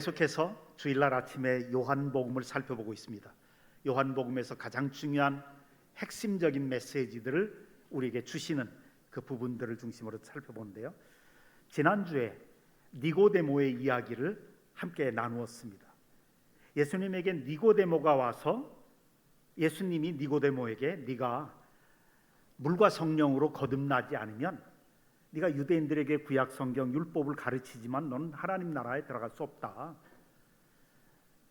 계속해서 주일날 아침에 요한복음을 살펴보고 있습니다. 요한복음에서 가장 중요한 핵심적인 메시지들을 우리에게 주시는 그 부분들을 중심으로 살펴보는데요. 지난주에 니고데모의 이야기를 함께 나누었습니다. 예수님에게 니고데모가 와서 예수님이 니고데모에게 네가 물과 성령으로 거듭나지 않으면 네가 유대인들에게 구약 성경 율법을 가르치지만 너는 하나님 나라에 들어갈 수 없다.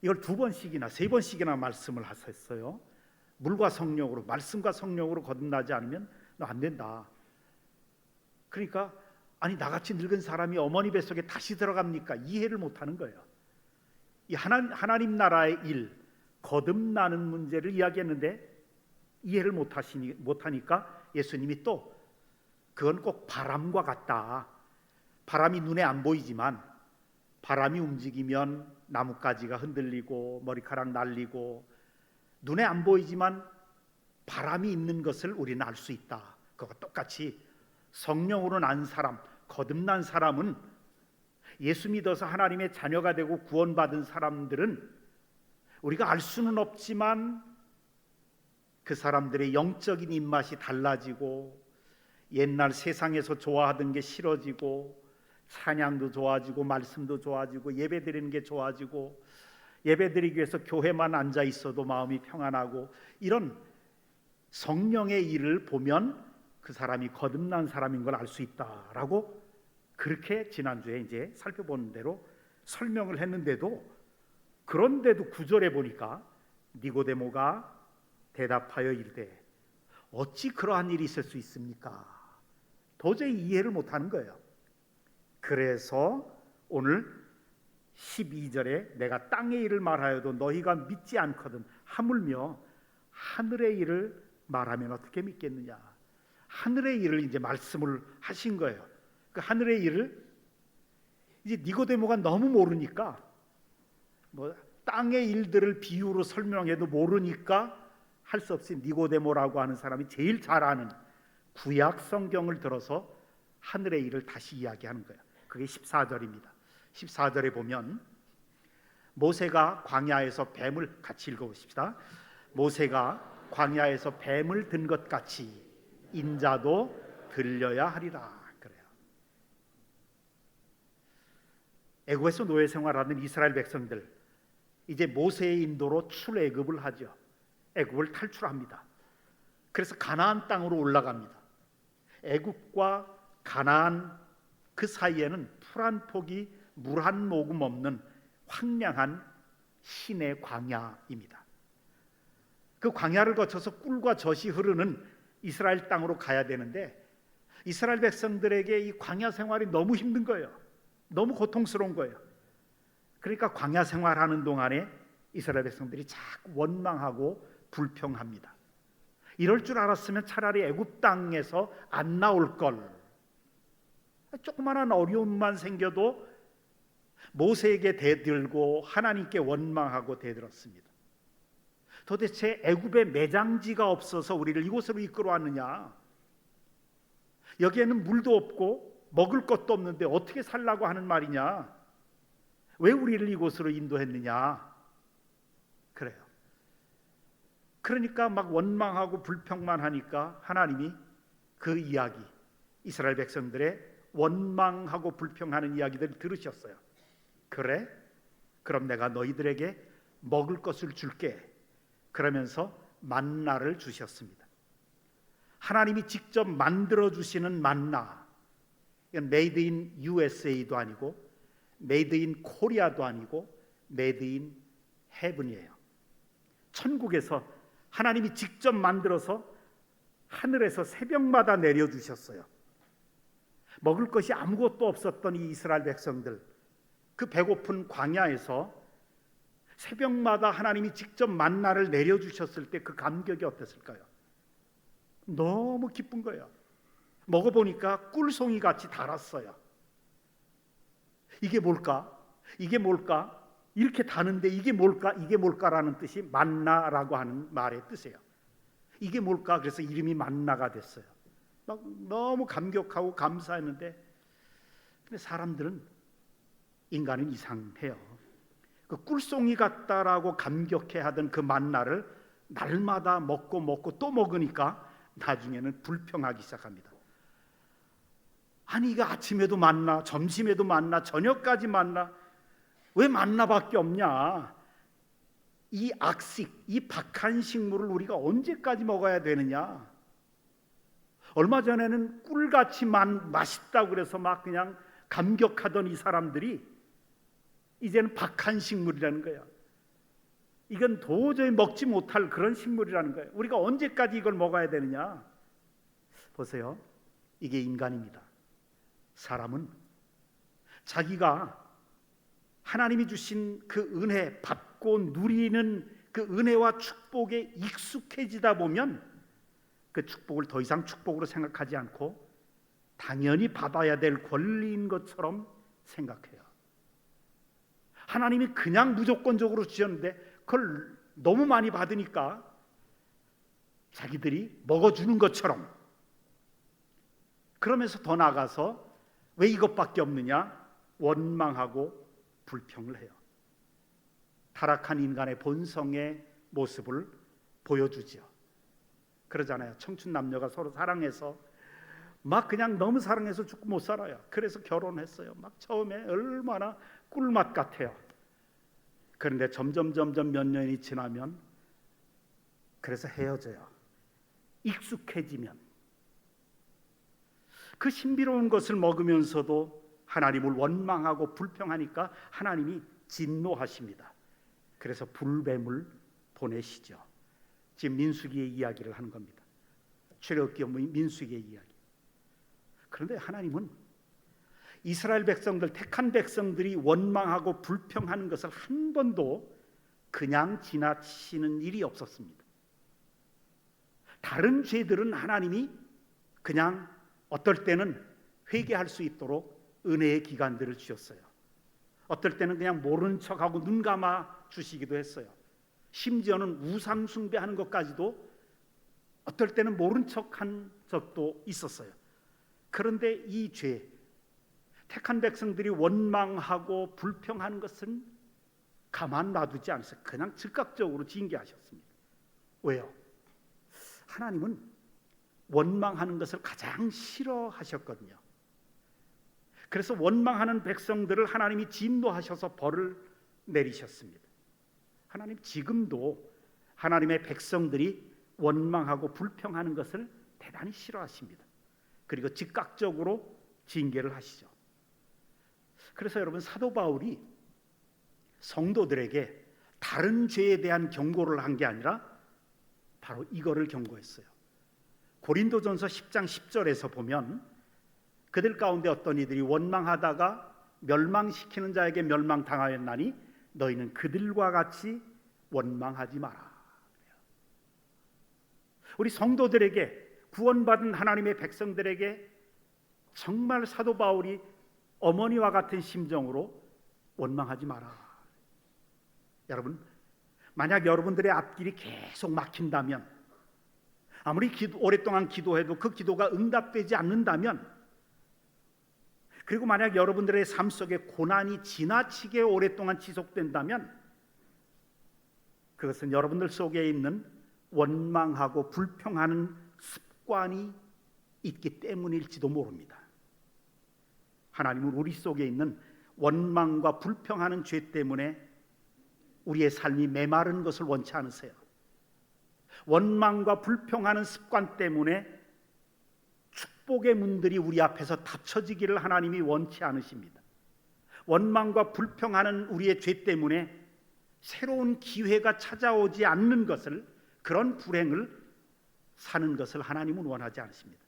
이걸 2번씩이나 3번씩이나 말씀을 하셨어요. 물과 성령으로, 말씀과 성령으로 거듭나지 않으면 너 안 된다. 그러니까 아니 나같이 늙은 사람이 어머니 뱃속에 다시 들어갑니까? 이해를 못하는 거예요. 이 하나님 나라의 일, 거듭나는 문제를 이야기했는데 이해를 못하니까 예수님이 또 그건 꼭 바람과 같다. 바람이 눈에 안 보이지만 바람이 움직이면 나뭇가지가 흔들리고 머리카락 날리고 눈에 안 보이지만 바람이 있는 것을 우리는 알 수 있다. 그거 똑같이 성령으로 난 사람, 거듭난 사람은 예수 믿어서 하나님의 자녀가 되고 구원받은 사람들은 우리가 알 수는 없지만 그 사람들의 영적인 입맛이 달라지고 옛날 세상에서 좋아하던 게 싫어지고 찬양도 좋아지고 말씀도 좋아지고 예배드리는 게 좋아지고 예배드리기 위해서 교회만 앉아 있어도 마음이 평안하고 이런 성령의 일을 보면 그 사람이 거듭난 사람인 걸 알 수 있다라고 그렇게 지난주에 이제 살펴보는 대로 설명을 했는데도 그런데도 9절에 보니까 니고데모가 대답하여 이르되 어찌 그러한 일이 있을 수 있습니까? 도저히 이해를 못하는 거예요. 그래서 오늘 12절에 내가 땅의 일을 말하여도 너희가 믿지 않거든 하물며 하늘의 일을 말하면 어떻게 믿겠느냐. 하늘의 일을 이제 말씀을 하신 거예요. 그 하늘의 일을 이제 니고데모가 너무 모르니까 뭐 땅의 일들을 비유로 설명해도 모르니까 할 수 없이 니고데모라고 하는 사람이 제일 잘 아는 구약 성경을 들어서 하늘의 일을 다시 이야기하는 거예요. 그게 14절입니다. 14절에 보면 모세가 광야에서 뱀을 같이 읽어보십시다. 모세가 광야에서 뱀을 든 것 같이 인자도 들려야 하리라. 그래요. 애굽에서 노예 생활하는 이스라엘 백성들 이제 모세의 인도로 출애굽을 하죠. 애굽을 탈출합니다. 그래서 가나안 땅으로 올라갑니다. 애굽과 가나안 그 사이에는 풀 한 폭이 물 한 모금 없는 황량한 시내 광야입니다. 그 광야를 거쳐서 꿀과 젖이 흐르는 이스라엘 땅으로 가야 되는데 이스라엘 백성들에게 이 광야 생활이 너무 힘든 거예요. 너무 고통스러운 거예요. 그러니까 광야 생활하는 동안에 이스라엘 백성들이 자꾸 원망하고 불평합니다. 이럴 줄 알았으면 차라리 애굽 땅에서 안 나올 걸. 조그마한 어려움만 생겨도 모세에게 대들고 하나님께 원망하고 대들었습니다. 도대체 애굽에 매장지가 없어서 우리를 이곳으로 이끌어 왔느냐? 여기에는 물도 없고 먹을 것도 없는데 어떻게 살라고 하는 말이냐? 왜 우리를 이곳으로 인도했느냐? 그래요. 그러니까 막 원망하고 불평만 하니까 하나님이 그 이야기, 이스라엘 백성들의 원망하고 불평하는 이야기들을 들으셨어요. 그래? 그럼 내가 너희들에게 먹을 것을 줄게. 그러면서 만나를 주셨습니다. 하나님이 직접 만들어 주시는 만나. 이건 메이드 인 USA도 아니고 메이드 인 코리아도 아니고 메이드 인 헤븐이에요. 천국에서 하나님이 직접 만들어서 하늘에서 새벽마다 내려주셨어요. 먹을 것이 아무것도 없었던 이 이스라엘 백성들, 그 배고픈 광야에서 새벽마다 하나님이 직접 만나를 내려주셨을 때 그 감격이 어땠을까요? 너무 기쁜 거예요. 먹어보니까 꿀송이 같이 달았어요. 이게 뭘까? 이게 뭘까? 이렇게 다는데 이게 뭘까? 이게 뭘까라는 뜻이 만나라고 하는 말의 뜻이에요. 이게 뭘까? 그래서 이름이 만나가 됐어요. 막 너무 감격하고 감사했는데 근데 사람들은 인간은 이상해요. 그 꿀송이 같다라고 감격해하던 그 만나를 날마다 먹고 또 먹으니까 나중에는 불평하기 시작합니다. 아니 이거 아침에도 만나, 점심에도 만나, 저녁까지 만나, 왜 만나밖에 없냐? 이 악식, 이 박한 식물을 우리가 언제까지 먹어야 되느냐? 얼마 전에는 꿀같이 맛있다고 그래서 막 그냥 감격하던 이 사람들이 이제는 박한 식물이라는 거야. 이건 도저히 먹지 못할 그런 식물이라는 거예요. 우리가 언제까지 이걸 먹어야 되느냐? 보세요. 이게 인간입니다. 사람은 자기가 하나님이 주신 그 은혜, 받고 누리는 그 은혜와 축복에 익숙해지다 보면 그 축복을 더 이상 축복으로 생각하지 않고 당연히 받아야 될 권리인 것처럼 생각해요. 하나님이 그냥 무조건적으로 주셨는데 그걸 너무 많이 받으니까 자기들이 먹어주는 것처럼, 그러면서 더 나아가서 왜 이것밖에 없느냐? 원망하고 불평을 해요. 타락한 인간의 본성의 모습을 보여주죠. 그러잖아요. 청춘 남녀가 서로 사랑해서 막 그냥 너무 사랑해서 죽고 못 살아요. 그래서 결혼했어요. 막 처음에 얼마나 꿀맛 같아요. 그런데 점점 몇 년이 지나면 그래서 헤어져요. 익숙해지면 그 신비로운 것을 먹으면서도 하나님을 원망하고 불평하니까 하나님이 진노하십니다. 그래서 불뱀을 보내시죠. 지금 민수기의 이야기를 하는 겁니다. 출애굽기 민수기의 이야기. 그런데 하나님은 이스라엘 백성들, 택한 백성들이 원망하고 불평하는 것을 한 번도 그냥 지나치시는 일이 없었습니다. 다른 죄들은 하나님이 그냥 어떨 때는 회개할 수 있도록 은혜의 기간들을 주셨어요. 어떨 때는 그냥 모른 척하고 눈 감아 주시기도 했어요. 심지어는 우상 숭배하는 것까지도 어떨 때는 모른 척한 적도 있었어요. 그런데 이 죄, 택한 백성들이 원망하고 불평하는 것은 가만 놔두지 않았어요. 그냥 즉각적으로 징계하셨습니다. 왜요? 하나님은 원망하는 것을 가장 싫어하셨거든요. 그래서 원망하는 백성들을 하나님이 진노하셔서 벌을 내리셨습니다. 하나님 지금도 하나님의 백성들이 원망하고 불평하는 것을 대단히 싫어하십니다. 그리고 즉각적으로 징계를 하시죠. 그래서 여러분, 사도 바울이 성도들에게 다른 죄에 대한 경고를 한 게 아니라 바로 이거를 경고했어요. 고린도전서 10장 10절에서 보면 그들 가운데 어떤 이들이 원망하다가 멸망시키는 자에게 멸망당하였나니 너희는 그들과 같이 원망하지 마라. 우리 성도들에게, 구원받은 하나님의 백성들에게 정말 사도 바울이 어머니와 같은 심정으로 원망하지 마라. 여러분, 만약 여러분들의 앞길이 계속 막힌다면, 아무리 오랫동안 기도해도 그 기도가 응답되지 않는다면, 그리고 만약 여러분들의 삶 속에 고난이 지나치게 오랫동안 지속된다면 그것은 여러분들 속에 있는 원망하고 불평하는 습관이 있기 때문일지도 모릅니다. 하나님은 우리 속에 있는 원망과 불평하는 죄 때문에 우리의 삶이 메마른 것을 원치 않으세요. 원망과 불평하는 습관 때문에 축복의 문들이 우리 앞에서 닫혀지기를 하나님이 원치 않으십니다. 원망과 불평하는 우리의 죄 때문에 새로운 기회가 찾아오지 않는 것을, 그런 불행을 사는 것을 하나님은 원하지 않으십니다.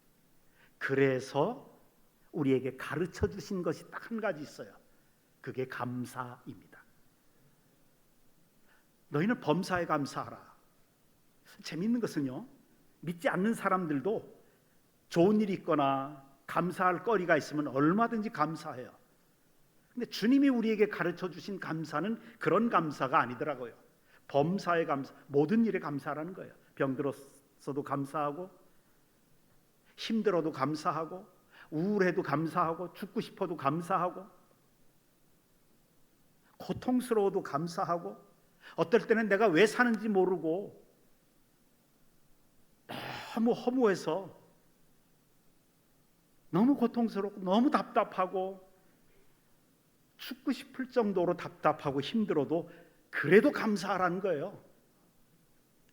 그래서 우리에게 가르쳐 주신 것이 딱 한 가지 있어요. 그게 감사입니다. 너희는 범사에 감사하라. 재미있는 것은요, 믿지 않는 사람들도 좋은 일이 있거나 감사할 거리가 있으면 얼마든지 감사해요. 근데 주님이 우리에게 가르쳐 주신 감사는 그런 감사가 아니더라고요. 범사에 감사, 모든 일에 감사라는 거예요. 병들었어도 감사하고, 힘들어도 감사하고, 우울해도 감사하고, 죽고 싶어도 감사하고, 고통스러워도 감사하고, 어떨 때는 내가 왜 사는지 모르고 너무 허무해서 너무 고통스럽고 너무 답답하고 죽고 싶을 정도로 답답하고 힘들어도 그래도 감사하라는 거예요.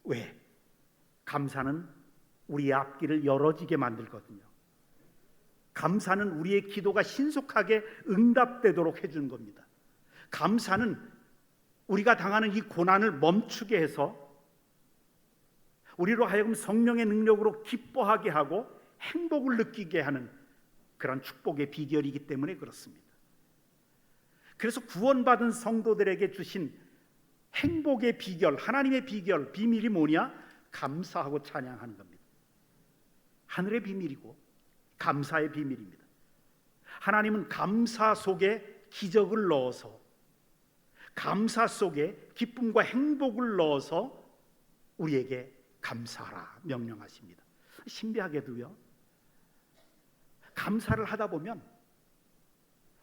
왜? 감사는 우리의 앞길을 열어지게 만들거든요. 감사는 우리의 기도가 신속하게 응답되도록 해주는 겁니다. 감사는 우리가 당하는 이 고난을 멈추게 해서 우리로 하여금 성령의 능력으로 기뻐하게 하고 행복을 느끼게 하는 그런 축복의 비결이기 때문에 그렇습니다. 그래서 구원받은 성도들에게 주신 행복의 비결, 하나님의 비결, 비밀이 뭐냐? 감사하고 찬양하는 겁니다. 하늘의 비밀이고 감사의 비밀입니다. 하나님은 감사 속에 기적을 넣어서, 감사 속에 기쁨과 행복을 넣어서 우리에게 감사하라 명령하십니다. 신비하게도요, 감사를 하다 보면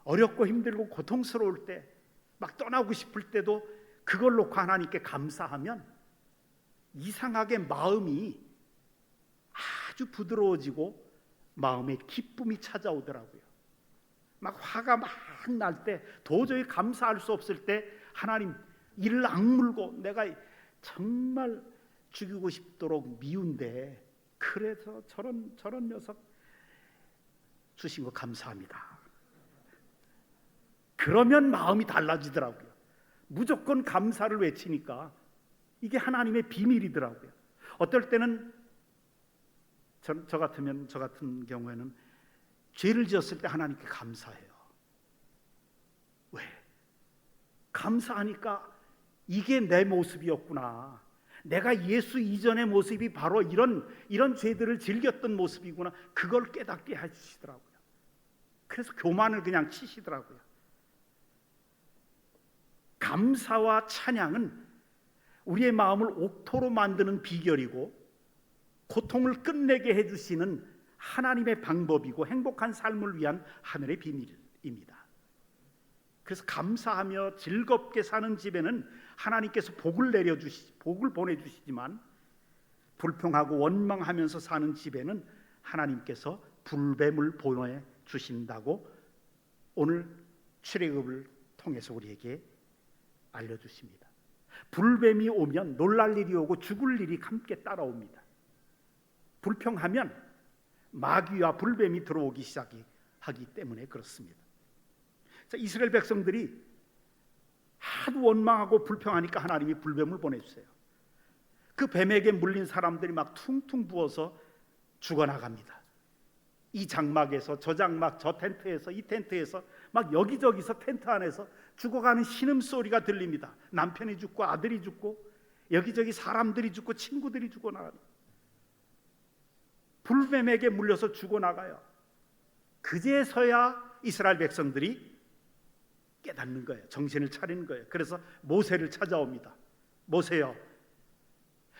어렵고 힘들고 고통스러울 때, 막 떠나고 싶을 때도 그걸 놓고 하나님께 감사하면 이상하게 마음이 아주 부드러워지고 마음에 기쁨이 찾아오더라고요. 막 화가 막 날 때, 도저히 감사할 수 없을 때 하나님 이를 악물고 내가 정말 죽이고 싶도록 미운데 그래서 저런 녀석 주신 거 감사합니다. 그러면 마음이 달라지더라고요. 무조건 감사를 외치니까 이게 하나님의 비밀이더라고요. 어떨 때는 저 같은 경우에는 죄를 지었을 때 하나님께 감사해요. 왜? 감사하니까 이게 내 모습이었구나. 내가 예수 이전의 모습이 바로 이런 죄들을 즐겼던 모습이구나. 그걸 깨닫게 해주시더라고요. 그래서 교만을 그냥 치시더라고요. 감사와 찬양은 우리의 마음을 옥토로 만드는 비결이고 고통을 끝내게 해주시는 하나님의 방법이고 행복한 삶을 위한 하늘의 비밀입니다. 그래서 감사하며 즐겁게 사는 집에는 하나님께서 복을 보내주시지만, 불평하고 원망하면서 사는 집에는 하나님께서 불뱀을 보내주신다고 오늘 출애굽을 통해서 우리에게 알려주십니다. 불뱀이 오면 놀랄 일이 오고 죽을 일이 함께 따라옵니다. 불평하면 마귀와 불뱀이 들어오기 시작하기 때문에 그렇습니다. 자, 이스라엘 백성들이 하도 원망하고 불평하니까 하나님이 불뱀을 보내주세요. 그 뱀에게 물린 사람들이 막 퉁퉁 부어서 죽어나갑니다. 이 장막에서 저 장막, 저 텐트에서 이 텐트에서 막 여기저기서 텐트 안에서 죽어가는 신음소리가 들립니다. 남편이 죽고 아들이 죽고 여기저기 사람들이 죽고 친구들이 죽어나갑니다. 불뱀에게 물려서 죽어나가요. 그제서야 이스라엘 백성들이 깨닫는 거예요. 정신을 차리는 거예요. 그래서 모세를 찾아옵니다. 모세여,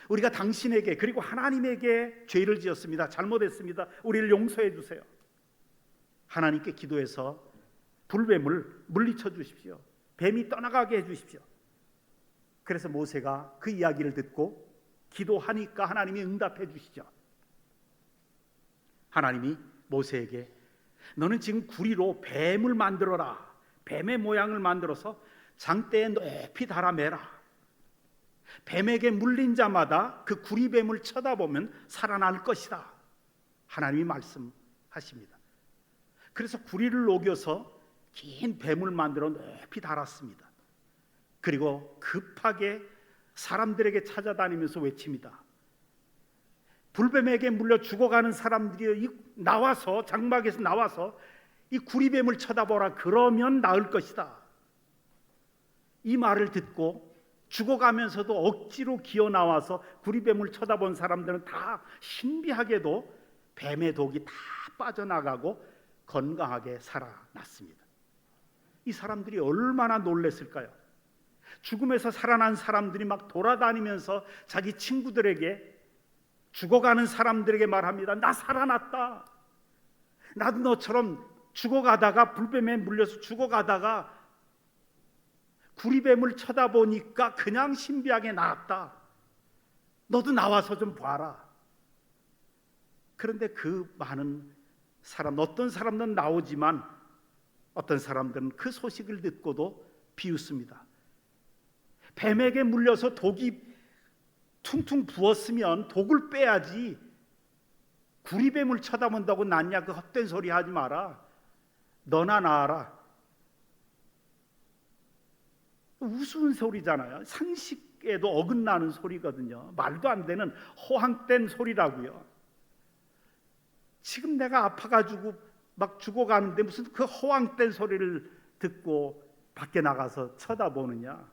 우리가 당신에게 그리고 하나님에게 죄를 지었습니다. 잘못했습니다. 우리를 용서해 주세요. 하나님께 기도해서 불뱀을 물리쳐 주십시오. 뱀이 떠나가게 해 주십시오. 그래서 모세가 그 이야기를 듣고 기도하니까 하나님이 응답해 주시죠. 하나님이 모세에게 너는 지금 구리로 뱀을 만들어라. 뱀의 모양을 만들어서 장대에 높이 달아매라. 뱀에게 물린 자마다 그 구리뱀을 쳐다보면 살아날 것이다. 하나님이 말씀하십니다. 그래서 구리를 녹여서 긴 뱀을 만들어 높이 달았습니다. 그리고 급하게 사람들에게 찾아다니면서 외칩니다. 불뱀에게 물려 죽어가는 사람들이 나와서, 장막에서 나와서 이 구리뱀을 쳐다보라. 그러면 나을 것이다. 이 말을 듣고 죽어가면서도 억지로 기어 나와서 구리뱀을 쳐다본 사람들은 다 신비하게도 뱀의 독이 다 빠져나가고 건강하게 살아났습니다. 이 사람들이 얼마나 놀랐을까요? 죽음에서 살아난 사람들이 막 돌아다니면서 자기 친구들에게, 죽어가는 사람들에게 말합니다. 나 살아났다. 나도 너처럼 죽어가다가 불뱀에 물려서 죽어가다가 구리뱀을 쳐다보니까 그냥 신비하게 나왔다. 너도 나와서 좀 봐라. 그런데 그 많은 사람, 어떤 사람들은 나오지만 어떤 사람들은 그 소식을 듣고도 비웃습니다. 뱀에게 물려서 독이 퉁퉁 부었으면 독을 빼야지, 구리뱀을 쳐다본다고 낫냐? 그 헛된 소리 하지 마라. 너나 나아라. 우스운 소리잖아요. 상식에도 어긋나는 소리거든요. 말도 안 되는 허황된 소리라고요. 지금 내가 아파가지고 막 죽어가는데 무슨 그 허황된 소리를 듣고 밖에 나가서 쳐다보느냐?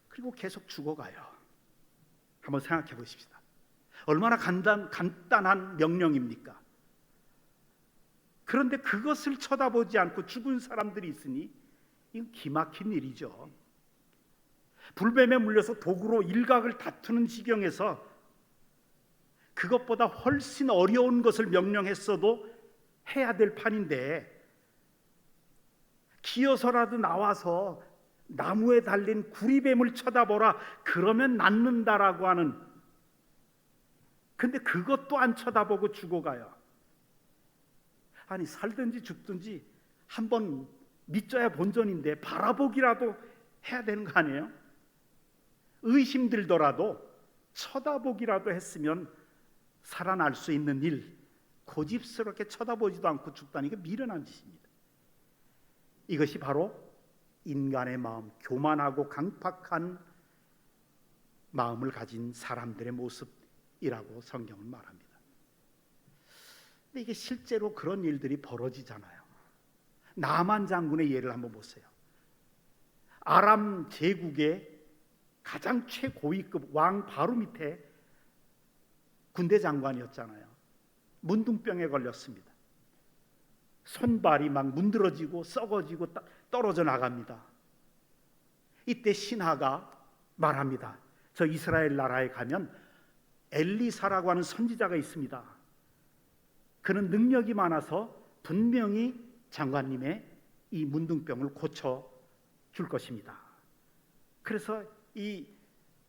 그리고 계속 죽어가요. 한번 생각해 보십시다. 얼마나 간단한 명령입니까? 그런데 그것을 쳐다보지 않고 죽은 사람들이 있으니 이건 기막힌 일이죠. 불뱀에 물려서 독으로 일각을 다투는 지경에서 그것보다 훨씬 어려운 것을 명령했어도 해야 될 판인데, 기어서라도 나와서 나무에 달린 구리뱀을 쳐다보라, 그러면 낫는다라고 하는, 근데 그것도 안 쳐다보고 죽어가요. 아니, 살든지 죽든지 한번 믿져야 본전인데 바라보기라도 해야 되는 거 아니에요? 의심 들더라도 쳐다보기라도 했으면 살아날 수 있는 일, 고집스럽게 쳐다보지도 않고 죽다니 이게 미련한 짓입니다. 이것이 바로 인간의 마음, 교만하고 강팍한 마음을 가진 사람들의 모습이라고 성경은 말합니다. 근데 이게 실제로 그런 일들이 벌어지잖아요. 나만 장군의 예를 한번 보세요. 아람 제국의 가장 최고위급 왕 바로 밑에 군대 장관이었잖아요. 문둥병에 걸렸습니다. 손발이 막 문드러지고 썩어지고 떨어져 나갑니다. 이때 신하가 말합니다. 저 이스라엘 나라에 가면 엘리사라고 하는 선지자가 있습니다. 그는 능력이 많아서 분명히 장관님의 이 문둥병을 고쳐줄 것입니다. 그래서 이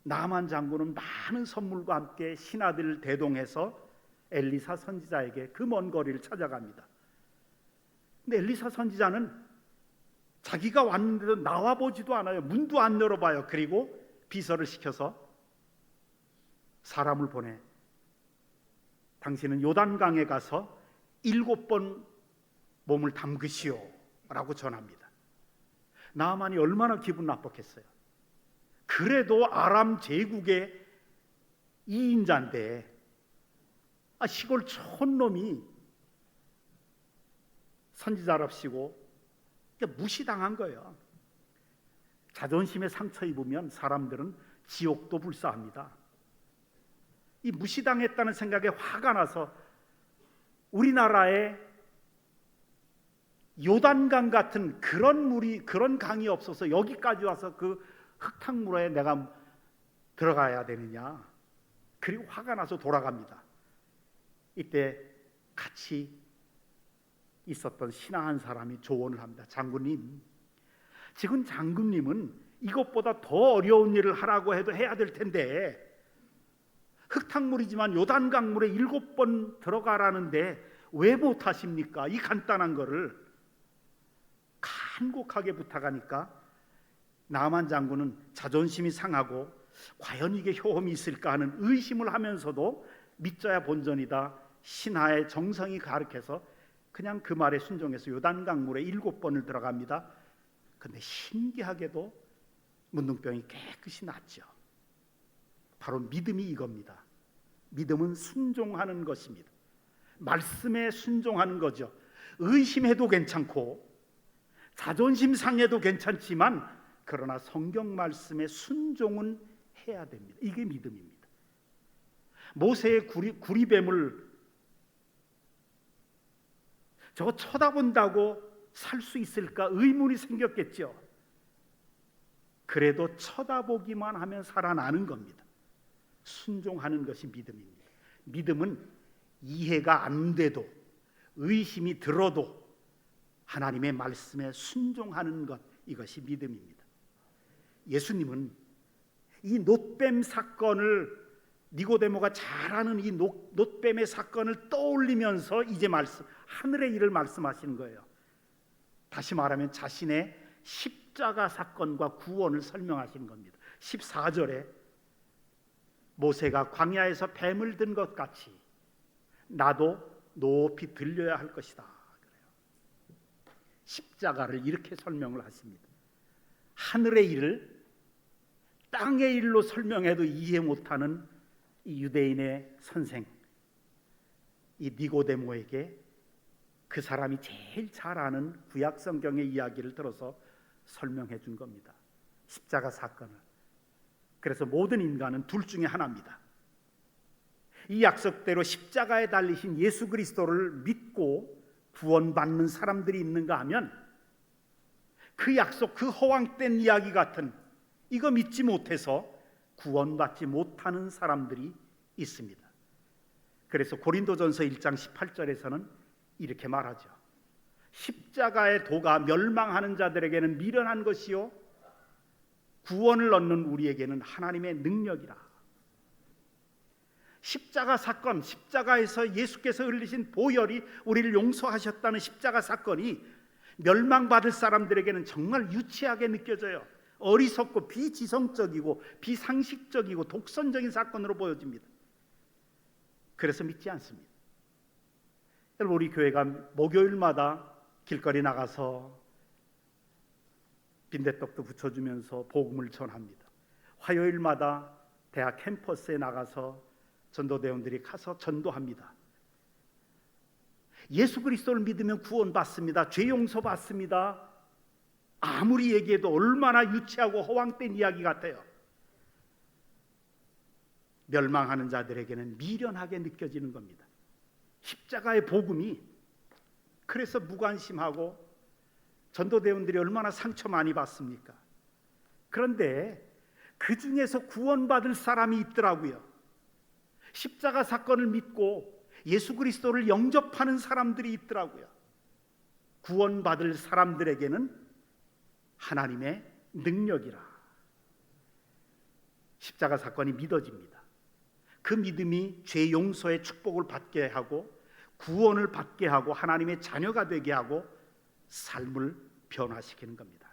나만 장군은 많은 선물과 함께 신하들을 대동해서 엘리사 선지자에게 그 먼 거리를 찾아갑니다. 근데 엘리사 선지자는 자기가 왔는데도 나와보지도 않아요. 문도 안 열어봐요. 그리고 비서를 시켜서 사람을 보내, 당신은 요단강에 가서 7번 몸을 담그시오 라고 전합니다. 나만이 얼마나 기분 나빴겠어요. 그래도 아람 제국의 2인자인데 시골 촌놈이 선지자랍시고 무시당한 거예요. 자존심에 상처 입으면 사람들은 지옥도 불사합니다. 이 무시당했다는 생각에 화가 나서 우리나라에 요단강 같은 그런 물이, 그런 강이 없어서 여기까지 와서 그 흙탕물에 내가 들어가야 되느냐, 그리고 화가 나서 돌아갑니다. 이때 같이 있었던 신하 한 사람이 조언을 합니다. 장군님, 지금 장군님은 이것보다 더 어려운 일을 하라고 해도 해야 될 텐데, 흙탕물이지만 요단강물에 7번 들어가라는데 왜 못하십니까? 이 간단한 거를 간곡하게 부탁하니까 나만 장군은 자존심이 상하고 과연 이게 효험이 있을까 하는 의심을 하면서도 믿져야 본전이다, 신하의 정성이 가르쳐서 그냥 그 말에 순종해서 요단강물에 7번을 들어갑니다. 근데 신기하게도 문둥병이 깨끗이 낫죠. 바로 믿음이 이겁니다. 믿음은 순종하는 것입니다. 말씀에 순종하는 거죠. 의심해도 괜찮고 자존심 상해도 괜찮지만 그러나 성경 말씀에 순종은 해야 됩니다. 이게 믿음입니다. 모세의 구리뱀을 저거 쳐다본다고 살 수 있을까 의문이 생겼겠죠. 그래도 쳐다보기만 하면 살아나는 겁니다. 순종하는 것이 믿음입니다. 믿음은 이해가 안 돼도, 의심이 들어도 하나님의 말씀에 순종하는 것, 이것이 믿음입니다. 예수님은 이 놋뱀 사건을, 니고데모가 잘 아는 이 놋뱀의 사건을 떠올리면서 이제 하늘의 일을 말씀하시는 거예요. 다시 말하면 자신의 십자가 사건과 구원을 설명하시는 겁니다. 14절에 모세가 광야에서 뱀을 든 것 같이 나도 높이 들려야 할 것이다. 그래요. 십자가를 이렇게 설명을 하십니다. 하늘의 일을 땅의 일로 설명해도 이해 못하는 이 유대인의 선생, 이 니고데모에게 그 사람이 제일 잘 아는 구약 성경의 이야기를 들어서 설명해 준 겁니다. 십자가 사건을. 그래서 모든 인간은 둘 중에 하나입니다. 이 약속대로 십자가에 달리신 예수 그리스도를 믿고 구원받는 사람들이 있는가 하면 그 약속, 그 허황된 이야기 같은 이거 믿지 못해서 구원받지 못하는 사람들이 있습니다. 그래서 고린도전서 1장 18절에서는 이렇게 말하죠. 십자가의 도가 멸망하는 자들에게는 미련한 것이요 구원을 얻는 우리에게는 하나님의 능력이라. 십자가 사건, 십자가에서 예수께서 흘리신 보혈이 우리를 용서하셨다는 십자가 사건이 멸망받을 사람들에게는 정말 유치하게 느껴져요. 어리석고 비지성적이고 비상식적이고 독선적인 사건으로 보여집니다. 그래서 믿지 않습니다. 여러분, 우리 교회가 목요일마다 길거리 나가서 빈대떡도 붙여주면서 복음을 전합니다. 화요일마다 대학 캠퍼스에 나가서 전도대원들이 가서 전도합니다. 예수 그리스도를 믿으면 구원받습니다. 죄 용서받습니다. 아무리 얘기해도 얼마나 유치하고 허황된 이야기 같아요. 멸망하는 자들에게는 미련하게 느껴지는 겁니다. 십자가의 복음이 그래서 무관심하고 전도대원들이 얼마나 상처 많이 받습니까? 그런데 그 중에서 구원받을 사람이 있더라고요. 십자가 사건을 믿고 예수 그리스도를 영접하는 사람들이 있더라고요. 구원받을 사람들에게는 하나님의 능력이라. 십자가 사건이 믿어집니다. 그 믿음이 죄 용서의 축복을 받게 하고 구원을 받게 하고 하나님의 자녀가 되게 하고 삶을 변화시키는 겁니다.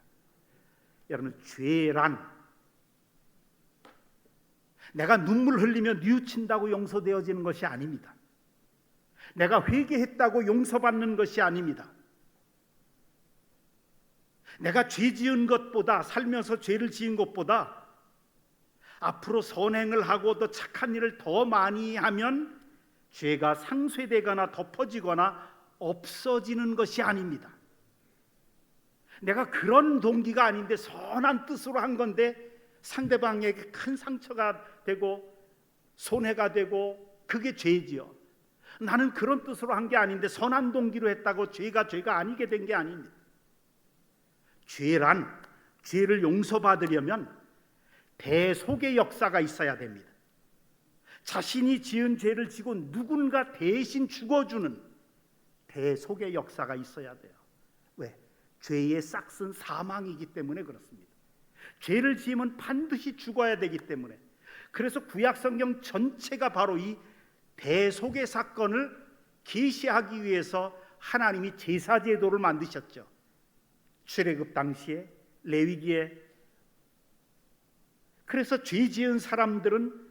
여러분, 죄란 내가 눈물 흘리며 뉘우친다고 용서되어지는 것이 아닙니다. 내가 회개했다고 용서받는 것이 아닙니다. 내가 죄 지은 것보다, 살면서 죄를 지은 것보다 앞으로 선행을 하고 더 착한 일을 더 많이 하면 죄가 상쇄되거나 덮어지거나 없어지는 것이 아닙니다. 내가 그런 동기가 아닌데 선한 뜻으로 한 건데 상대방에게 큰 상처가 되고 손해가 되고 그게 죄지요. 나는 그런 뜻으로 한 게 아닌데 선한 동기로 했다고 죄가 아니게 된 게 아닙니다. 죄란, 죄를 용서받으려면 대속의 역사가 있어야 됩니다. 자신이 지은 죄를 지고 누군가 대신 죽어주는 대속의 역사가 있어야 돼요. 왜? 죄의 싹은 사망이기 때문에 그렇습니다. 죄를 지으면 반드시 죽어야 되기 때문에. 그래서 구약 성경 전체가 바로 이 대속의 사건을 계시하기 위해서 하나님이 제사 제도를 만드셨죠. 출애굽 당시에, 레위기에. 그래서 죄 지은 사람들은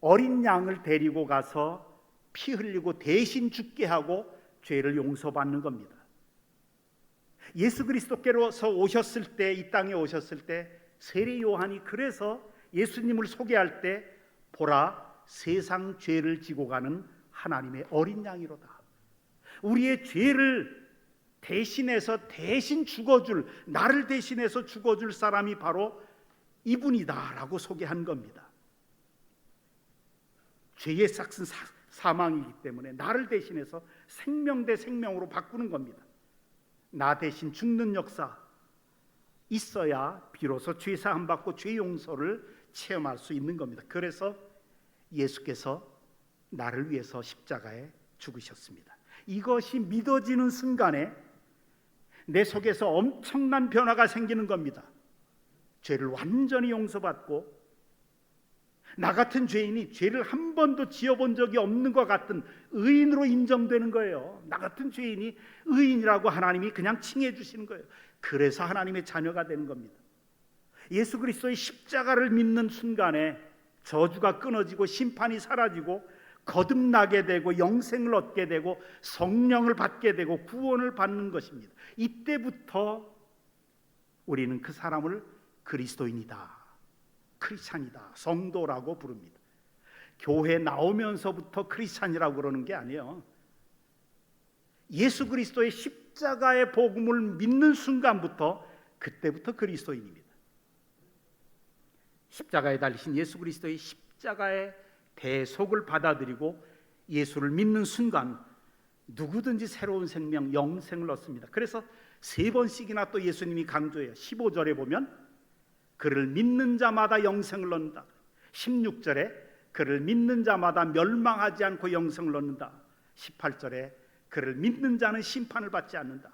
어린 양을 데리고 가서 피 흘리고 대신 죽게 하고 죄를 용서받는 겁니다. 예수 그리스도께로서 오셨을 때, 이 땅에 오셨을 때 세례 요한이 그래서 예수님을 소개할 때 보라, 세상 죄를 지고 가는 하나님의 어린 양이로다. 우리의 죄를 대신해서 대신 죽어줄, 나를 대신해서 죽어줄 사람이 바로 이분이다라고 소개한 겁니다. 죄의 싹은 사망이기 때문에 나를 대신해서 생명 대 생명으로 바꾸는 겁니다. 나 대신 죽는 역사 있어야 비로소 죄 사함 받고 죄 용서를 체험할 수 있는 겁니다. 그래서 예수께서 나를 위해서 십자가에 죽으셨습니다. 이것이 믿어지는 순간에 내 속에서 엄청난 변화가 생기는 겁니다. 죄를 완전히 용서받고 나 같은 죄인이 죄를 한 번도 지어본 적이 없는 것 같은 의인으로 인정되는 거예요. 나 같은 죄인이 의인이라고 하나님이 그냥 칭해 주시는 거예요. 그래서 하나님의 자녀가 되는 겁니다. 예수 그리스도의 십자가를 믿는 순간에 저주가 끊어지고 심판이 사라지고 거듭나게 되고 영생을 얻게 되고 성령을 받게 되고 구원을 받는 것입니다. 이때부터 우리는 그 사람을 그리스도인이다, 크리스찬이다, 성도라고 부릅니다. 교회 나오면서부터 크리스찬이라고 그러는 게 아니에요. 예수 그리스도의 십자가의 복음을 믿는 순간부터 그때부터 그리스도인입니다. 십자가에 달리신 예수 그리스도의 십자가의 대속을 받아들이고 예수를 믿는 순간 누구든지 새로운 생명, 영생을 얻습니다. 그래서 3번씩이나 또 예수님이 강조해요. 15절에 보면 그를 믿는 자마다 영생을 얻는다. 16절에 그를 믿는 자마다 멸망하지 않고 영생을 얻는다. 18절에 그를 믿는 자는 심판을 받지 않는다.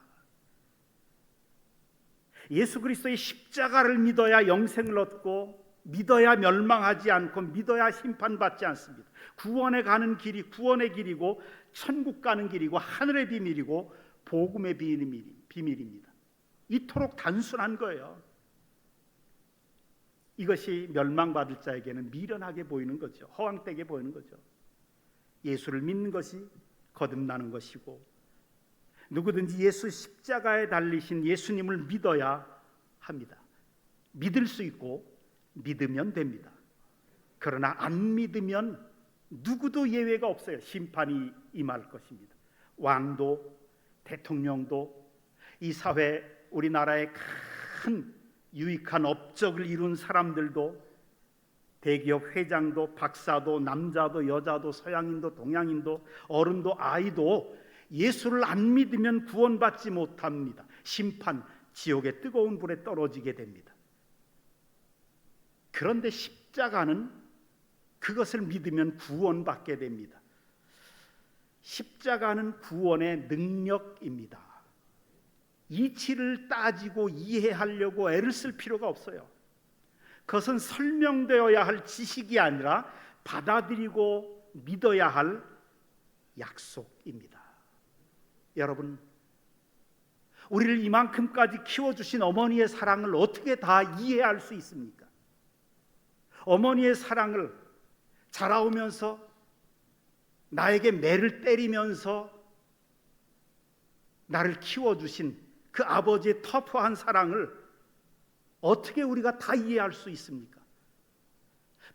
예수 그리스도의 십자가를 믿어야 영생을 얻고 믿어야 멸망하지 않고 믿어야 심판받지 않습니다. 구원에 가는 길이 구원의 길이고 천국 가는 길이고 하늘의 비밀이고 복음의 비밀입니다. 이토록 단순한 거예요. 이것이 멸망받을 자에게는 미련하게 보이는 거죠. 허황되게 보이는 거죠. 예수를 믿는 것이 거듭나는 것이고 누구든지 예수 십자가에 달리신 예수님을 믿어야 합니다. 믿을 수 있고 믿으면 됩니다. 그러나 안 믿으면 누구도 예외가 없어요. 심판이 임할 것입니다. 왕도 대통령도 이 사회 우리나라의 큰 유익한 업적을 이룬 사람들도 대기업 회장도 박사도 남자도 여자도 서양인도 동양인도 어른도 아이도 예수를 안 믿으면 구원받지 못합니다. 심판, 지옥의 뜨거운 불에 떨어지게 됩니다. 그런데 십자가는 그것을 믿으면 구원받게 됩니다. 십자가는 구원의 능력입니다. 이치를 따지고 이해하려고 애를 쓸 필요가 없어요. 그것은 설명되어야 할 지식이 아니라 받아들이고 믿어야 할 약속입니다. 여러분, 우리를 이만큼까지 키워주신 어머니의 사랑을 어떻게 다 이해할 수 있습니까? 어머니의 사랑을 자라오면서 나에게 매를 때리면서 나를 키워주신 그 아버지의 터프한 사랑을 어떻게 우리가 다 이해할 수 있습니까?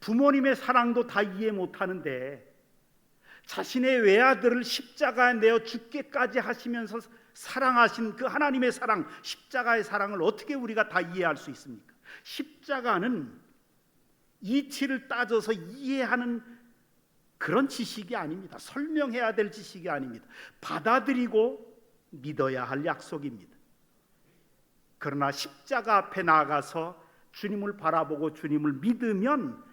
부모님의 사랑도 다 이해 못하는데 자신의 외아들을 십자가에 내어 죽게까지 하시면서 사랑하신 그 하나님의 사랑, 십자가의 사랑을 어떻게 우리가 다 이해할 수 있습니까? 십자가는 이치를 따져서 이해하는 그런 지식이 아닙니다. 설명해야 될 지식이 아닙니다. 받아들이고 믿어야 할 약속입니다. 그러나 십자가 앞에 나아가서 주님을 바라보고 주님을 믿으면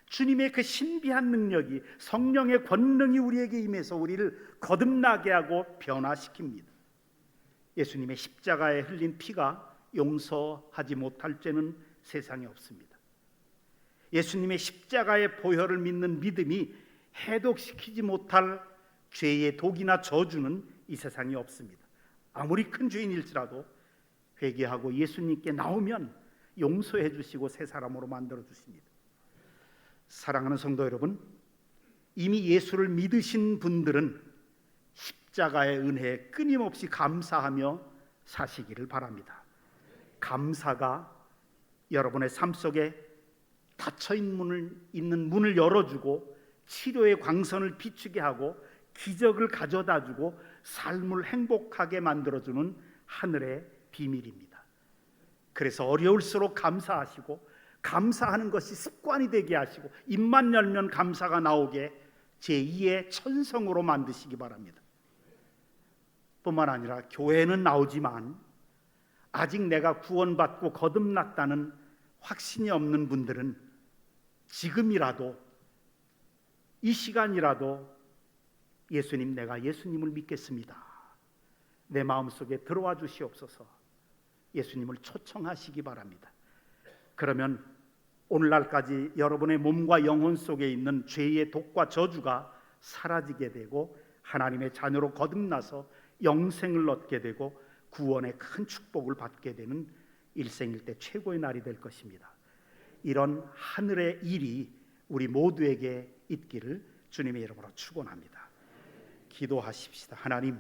주님의 그 신비한 능력이, 성령의 권능이 우리에게 임해서 우리를 거듭나게 하고 변화시킵니다. 예수님의 십자가에 흘린 피가 용서하지 못할 죄는 세상에 없습니다. 예수님의 십자가의 보혈을 믿는 믿음이 해독시키지 못할 죄의 독이나 저주는 이 세상에 없습니다. 아무리 큰 죄인일지라도 회개하고 예수님께 나오면 용서해 주시고 새 사람으로 만들어 주십니다. 사랑하는 성도 여러분, 이미 예수를 믿으신 분들은 십자가의 은혜에 끊임없이 감사하며 사시기를 바랍니다. 감사가 여러분의 삶 속에 닫혀있는 문을 열어주고 치료의 광선을 비추게 하고 기적을 가져다주고 삶을 행복하게 만들어주는 하늘의 비밀입니다. 그래서 어려울수록 감사하시고 감사하는 것이 습관이 되게 하시고 입만 열면 감사가 나오게 제2의 천성으로 만드시기 바랍니다. 뿐만 아니라 교회는 나오지만 아직 내가 구원받고 거듭났다는 확신이 없는 분들은 지금이라도 이 시간이라도 예수님, 내가 예수님을 믿겠습니다. 내 마음속에 들어와 주시옵소서. 예수님을 초청하시기 바랍니다. 그러면 오늘날까지 여러분의 몸과 영혼 속에 있는 죄의 독과 저주가 사라지게 되고 하나님의 자녀로 거듭나서 영생을 얻게 되고 구원의 큰 축복을 받게 되는 일생일대 최고의 날이 될 것입니다. 이런 하늘의 일이 우리 모두에게 있기를 주님의 이름으로 축원합니다. 기도하십시다. 하나님,